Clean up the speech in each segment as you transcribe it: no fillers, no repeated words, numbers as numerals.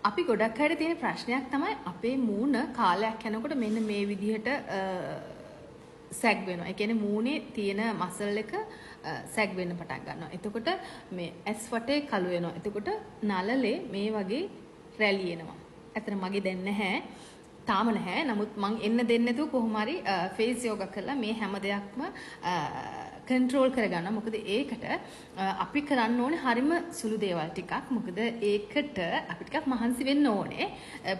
අපි ගොඩක් අයට තියෙන ප්‍රශ්නයක් තමයි අපේ මූණ කාලයක් යනකොට මෙන්න මේ විදිහට සැග් වෙනවා. ඒ කියන්නේ මූණේ තියෙන මසල් එක සැග් වෙන්න පටන් ගන්නවා. එතකොට මේ ඇස් වටේ කළු වෙනවා. එතකොට නළලේ මේ වගේ රැලි එනවා. ඇත්තට මගේ දැන් නැහැ. තාම නැහැ. නමුත් මං එන්න දෙන්නේ නැතුව කොහොම හරි ෆේස් යෝගා කරලා මේ හැම දෙයක්ම කන්ට්‍රෝල් කරගන්න. මොකද ඒකට අපි කරන්න ඕනේ හරිම සුළු දේවල් ටිකක්. මොකද ඒකට අපි ටිකක් මහන්සි වෙන්න ඕනේ.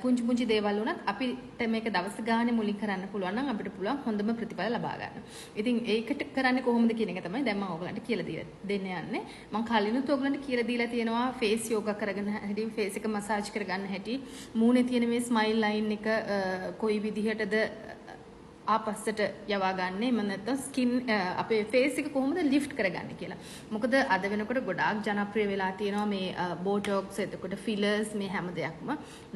පුංචි පුංචි දේවල් වුණත් අපිට මේක දවස් ගානේ මුලින් කරන්න පුළුවන් නම් අපිට පුළුවන් හොඳම ප්‍රතිඵල ලබා ගන්න. ඉතින් ඒකට කරන්නේ කොහොමද කියන එක තමයි දැන් මම ඔයගලන්ට කියලා දීලා දෙන්න යන්නේ. මම කලිනුත් ඔයගලන්ට කියලා දීලා තියෙනවා ෆේස් යෝගා කරගෙන හැටි, ෆේස් එක මසාජ් කරගන්න හැටි, මූණේ තියෙන මේ ස්මයිල් ලයින් එක කොයි විදිහටද ආපස්සට යවා ගන්න. එහෙම නැත්නම් ස්කින් අපේ ෆේස් එක කොහොමද ලිෆ්ට් කරගන්නේ කියලා. මොකද අද වෙනකොට ගොඩාක් ජනප්‍රිය වෙලා තියෙනවා මේ බෝටොක්ස්, එතකොට ෆිලර්ස්, මේ හැම දෙයක්ම.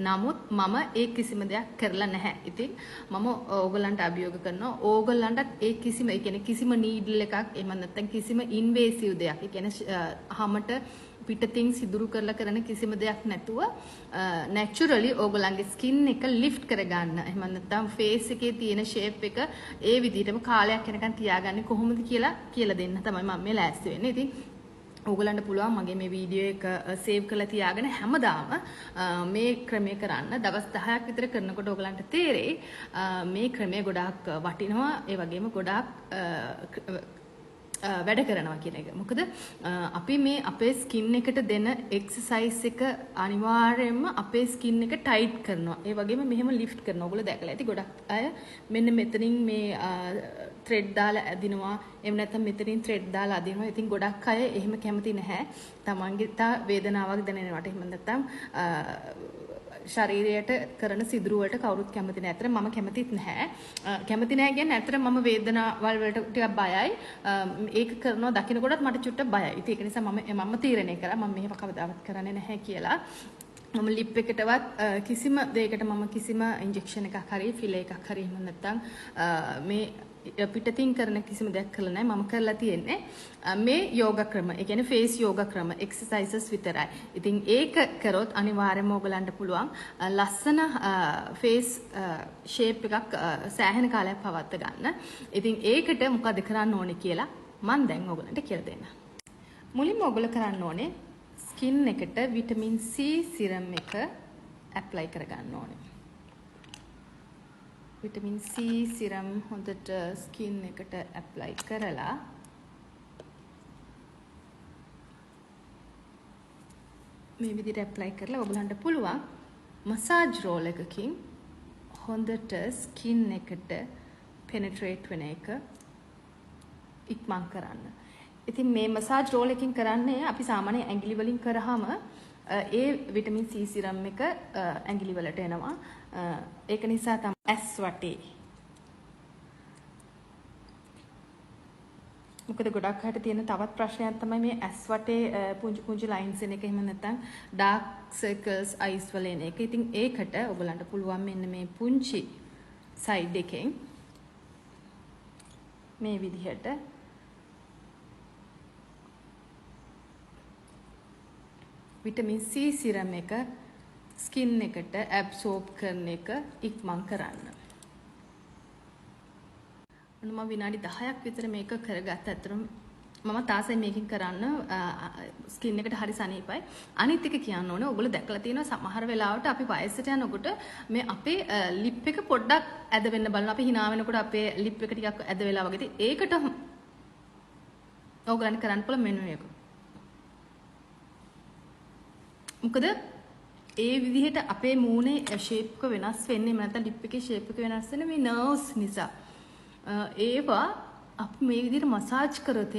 නමුත් මම ඒ කිසිම දෙයක් කරලා නැහැ. ඉතින් මම ඕගලන්ට අභියෝග කරනවා ඕගලන්ටත් ඒ කිසිම, ඒ කියන්නේ කිසිම නීඩල් එකක්, එහෙම නැත්නම් කිසිම ඉන්වේසිව් දෙයක්, ඒ කියන්නේ හැමට පිටතින් සිදුරු කරලා කරන කිසිම දෙයක් නැතුව නැචරලි ඕගලන්ගේ ස්කින් එක ලිෆ්ට් කරගන්න. එහෙම නැත්නම් ෆේස් එකේ තියෙන ෂේප් එක ඒ විදිහටම කාලයක් යනකම් තියාගන්නේ කොහොමද කියලා දෙන්න තමයි මම මේ ලෑස්ති වෙන්නේ. ඉතින් ඕගලන්ට පුළුවන් මගේ මේ වීඩියෝ එක සේව් කරලා තියාගෙන හැමදාම මේ ක්‍රමය කරන්න. දවස් 10ක් විතර කරනකොට ඕගලන්ට තේරෙයි මේ ක්‍රමය ගොඩාක් වටිනවා. ඒ වගේම ගොඩාක් වැඩ කරනවා කියන එක. මොකද අපි මේ අපේ ස්කින් එකට දෙන එක්සර්සයිස් එක අනිවාර්යයෙන්ම අපේ ස්කින් එක ටයිට් කරනවා. ඒ වගේම මෙහෙම ලිෆ්ට් කරනවා. ඔයගොල්ලෝ දැකලා ඇති ගොඩක් අය මෙන්න මෙතනින් මේ ත්‍රෙඩ් දාලා ඇදිනවා. එහෙම නැත්නම් මෙතනින් ත්‍රෙඩ් දාලා අදිනවා. ඉතින් ගොඩක් අය එහෙම කැමති නැහැ. තමන්ගේ තා වේදනාවක් දැනෙනවට. එහෙම නැත්නම් ශරීරයට කරන සිදුරු වලට කවුරුත් කැමති නැහැ. ඇත්තට මම කැමතිත් නැහැ. කැමති නැහැ කියන්නේ ඇත්තට මම වේදනාවල් වලට ටිකක් බයයි. ඒක කරනවා දකින්නකොටත් මට චුට්ටක් බයයි. ඉතින් ඒක නිසා මම තීරණය කරා මම මෙහෙම කවදාවත් කරන්නේ නැහැ කියලා. මම ලිප් එකටවත් කිසිම දෙයකට මම කිසිම ඉන්ජෙක්ෂන් එකක් හරි ෆිලර් එකක් හරි එහෙම නැත්නම් මේ පිටතින් කරන කිසිම දෙයක් කරලා නැහැ. මම කරලා තියෙන්නේ මේ යෝගා ක්‍රම. ඒ කියන්නේ ෆේස් යෝගා ක්‍රම එක්සර්සයිසස් විතරයි. ඉතින් ඒක කරොත් අනිවාර්යයෙන්ම ඔයගලන්ට පුළුවන් ලස්සන ෆේස් ෂේප් එකක් සෑහෙන කාලයක් පවත්වා ගන්න. ඉතින් ඒකට මොකද කරන්න ඕනේ කියලා මම දැන් ඔයගලන්ට කියලා දෙන්න. මුලින්ම ඔයගොල්ලෝ කරන්න ඕනේ ස්කින් එකට විටමින් C සිරම් එක ඇප්ලයි කරගන්න ඕනේ. විටමින් C සිරම් හොඳට ස්කින් එකට ඇප්ලයි කරලා මේ විදිහට ඇප්ලයි කරලා ඔයගලන්ට පුළුවන් මසාජ් රෝල් එකකින් හොඳට ස්කින් එකට පෙනෙට්‍රේට් වෙන එක ඉක්මන් කරන්න. ඉතින් මේ මසාජ් රෝල් එකකින් කරන්නේ අපි සාමාන්‍ය ඇඟිලි වලින් කරාම ඒ විටමින් C සිරම් එක ඇඟිලි වලට එනවා. ඒක නිසා තමයි ඇස් වටේ. මොකද ගොඩක් අයට තියෙන තවත් ප්‍රශ්නයක් තමයි මේ ඇස් වටේ පුංචි පුංචි ලයින්ස් එන එක. එහෙම නැත්නම් ඩාර්ක් සර්කල්ස් අයිස් වල එන එක. ඉතින් ඒකට ඔයගලන්ට පුළුවන් මෙන්න මේ පුංචි සයිඩ් එකෙන් මේ විදිහට විටමින් C සිරම් එක ස්කින් එකට ඇබ්සෝබ් කරන එක ඉක්මන් කරන්න. මම විනාඩි 10ක් විතර මේක කරගත්ත. අතරම මම තාසයි මේකෙන් කරන්න ස්කින් එකට හරි සනීපයි. අනිත් එක කියන්න ඕනේ ඔයගොල්ලෝ දැකලා තියෙනවා සමහර වෙලාවට අපි වයසට යනකොට මේ අපේ ලිප් එක පොඩ්ඩක් ඇද වෙන්න බලන. අපි hina වෙනකොට අපේ ලිප් එක ටිකක් ඇද වෙලා වගේ. ඒකට ඔයගොල්ලන් කරන්න පුළුවන් මෙන්න මේක. මොකද ඒ විදිහට අපේ මූණේ ෂේප් එක වෙනස් වෙන්නේ නැත්නම් ලිප් එකේ ෂේප් එක වෙනස් වෙන්නේ මේ නර්ව්ස් නිසා. ඒවා අපි මේ විදිහට මසාජ් කරොත්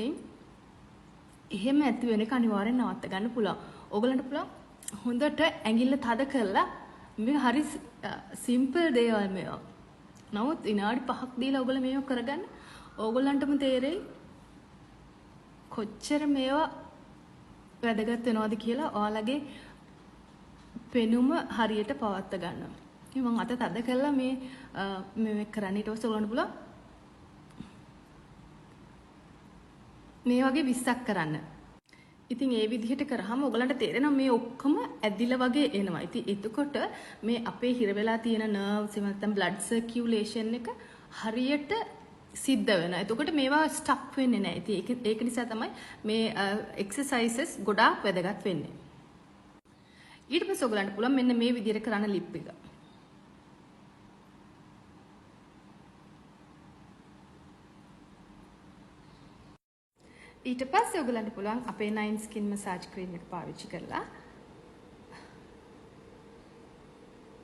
එහෙම ඇති වෙන එක අනිවාර්යෙන් නවත්ත ගන්න පුළුවන්. ඕගලන්ට පුළුවන් හොඳට ඇඟිල්ල තද කරලා මේ හරි සිම්පල් දේවල් මේවා. නමුත් විනාඩි 5ක් දීලා ඕගොල්ලෝ මේව කරගන්න. ඕගොල්ලන්ටම තේරෙයි කොච්චර මේවා වැදගත් වෙනවද කියලා. ඔයාලගේ පෙනුම හරියට පවත්වා ගන්නවා. ඉතින් මම අත තද කරලා මේ කරන්න ඊට පස්සේ ඔයගොල්ලන්ට පුළුවන් මේ වගේ 20ක් කරන්න. ඉතින් ඒ විදිහට කරාම ඔයගලන්ට තේරෙනවා මේ ඔක්කොම ඇදිලා වගේ එනවා. ඉතින් එතකොට මේ අපේ හිර වෙලා තියෙන නර්ව්ස් එහෙම නැත්නම් බ්ලඩ් සර්කියුලේෂන් එක හරියට සිද්ධ වෙනවා. එතකොට මේවා ස්ටක් වෙන්නේ නැහැ. ඉතින් ඒක නිසා තමයි මේ එක්සර්සයිසස් ගොඩාක් වැදගත් වෙන්නේ. ඊට පස්සේ ඔයගලන්ට පුළුවන් මෙන්න මේ විදිහට කරන්න ලිප් එක. ඊට පස්සේ ඔයගලන්ට පුළුවන් අපේ 9 skin massage cream එක පාවිච්චි කරලා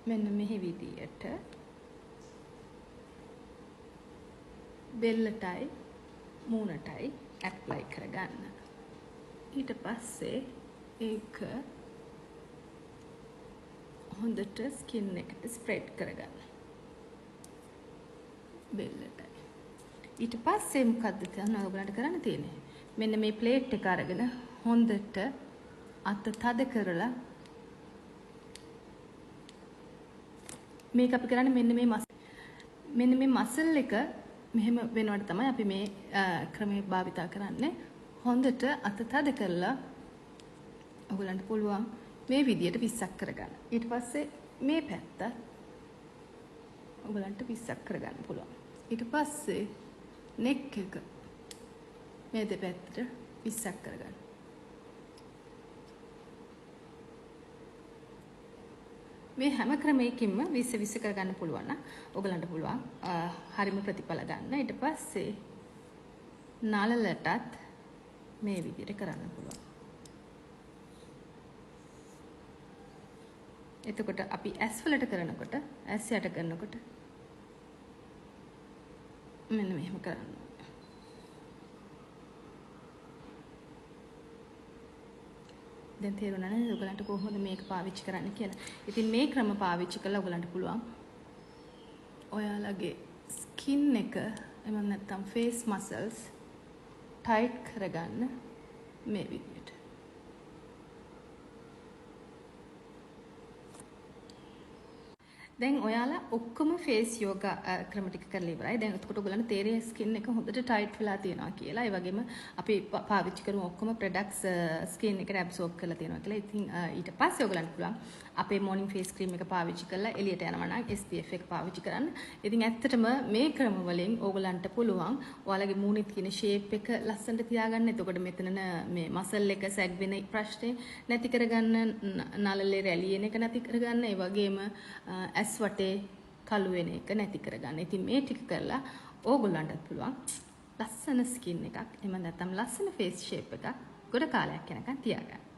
මෙන්න මෙහි විදියට බෙල්ලටයි මූණටයි ඇප්ලයි කරගන්න. ඊට පස්සේ ඒක හොඳට ස්කින් එකට ස්ප්‍රෙඩ් කරගන්න. බෙල්ලටයි. ඊට පස්සේ මොකද්ද දැන් ඔයගලන්ට කරන්න තියෙන්නේ? මෙන්න මේ ප්ලේට් එක අරගෙන හොඳට අත තද කරලා මේක අපි කරන්නේ මෙන්න මේ මසල් එක මෙහෙම වෙනවට තමයි අපි මේ ක්‍රමය භාවිතා කරන්නේ. හොඳට අත තද කරලා ඔයගලන්ට පුළුවන් මේ විදියට 20ක් කරගන්න. ඊට පස්සේ මේ පැත්ත ඔයගලන්ට 20ක් කරගන්න පුළුවන්. ඊට පස්සේ නෙක් එක මේ දෙපැත්තට 20ක් කරගන්න. මේ හැම ක්‍රමයකින්ම 20 කරගන්න පුළුවන් නම් ඔයගලන්ට පුළුවන් හරිම ප්‍රතිඵල ගන්න. ඊට පස්සේ නළලටත් මේ විදිහට කරන්න පුළුවන්. එතකොට අපි ඇස් වලට කරනකොට ඇස් යට කරනකොට මෙන්න මෙහෙම කරන්න. දැන් තේරුණා නේද ඔයගලන්ට කොහොමද මේක පාවිච්චි කරන්න කියලා. ඉතින් මේ ක්‍රම පාවිච්චි කරලා ඔයගලන්ට පුළුවන් ඔයාලගේ ස්කින් එක එහෙම නැත්නම් ෆේස් මසල්ස් ටයිට් කරගන්න මේ විදිහට. දැන් ඔයාලා ඔක්කොම ෆේස් යෝගා ක්‍රම ටික කරලා ඉවරයි. දැන් එතකොට ඔයගලන්ට තේරෙයි ස්කින් එක හොඳට ටයිට් වෙලා තියෙනවා කියලා. ඒ වගේම අපි පාවිච්චි කරමු ඔක්කොම ප්‍රොඩක්ට්ස් ස්කින් එකට ඇබ්සෝබ් කරලා තියෙනවා කියලා. ඉතින් ඊට පස්සේ ඔයගලන්ට පුළුවන් අපේ මොර්නින් ෆේස් ක්‍රීම් එක පාවිච්චි කරලා එළියට යනවා නම් SPF එක පාවිච්චි කරන්න. ඉතින් ඇත්තටම මේ ක්‍රම වලින් ඔයගලන්ට පුළුවන් ඔයාලගේ මූණේ තියෙන ෂේප් එක ලස්සනට තියාගන්න. එතකොට මෙතන මේ මසල් එක සැග් වෙන ප්‍රශ්නේ නැති කරගන්න, නළලේ රැලියෙන එක නැති කරගන්න. ඒ වගේම ඇස් වටේ කළු වෙන එක නැති කරගන්න. ඉතින් මේ ටික කරලා ඕගොල්ලන්ටත් පුළුවන් ලස්සන ස්කින් එකක් එහෙම නැත්නම් ලස්සන ෆේස් ෂේප් එකක් ගොඩ කාලයක් යනකම් තියාගන්න.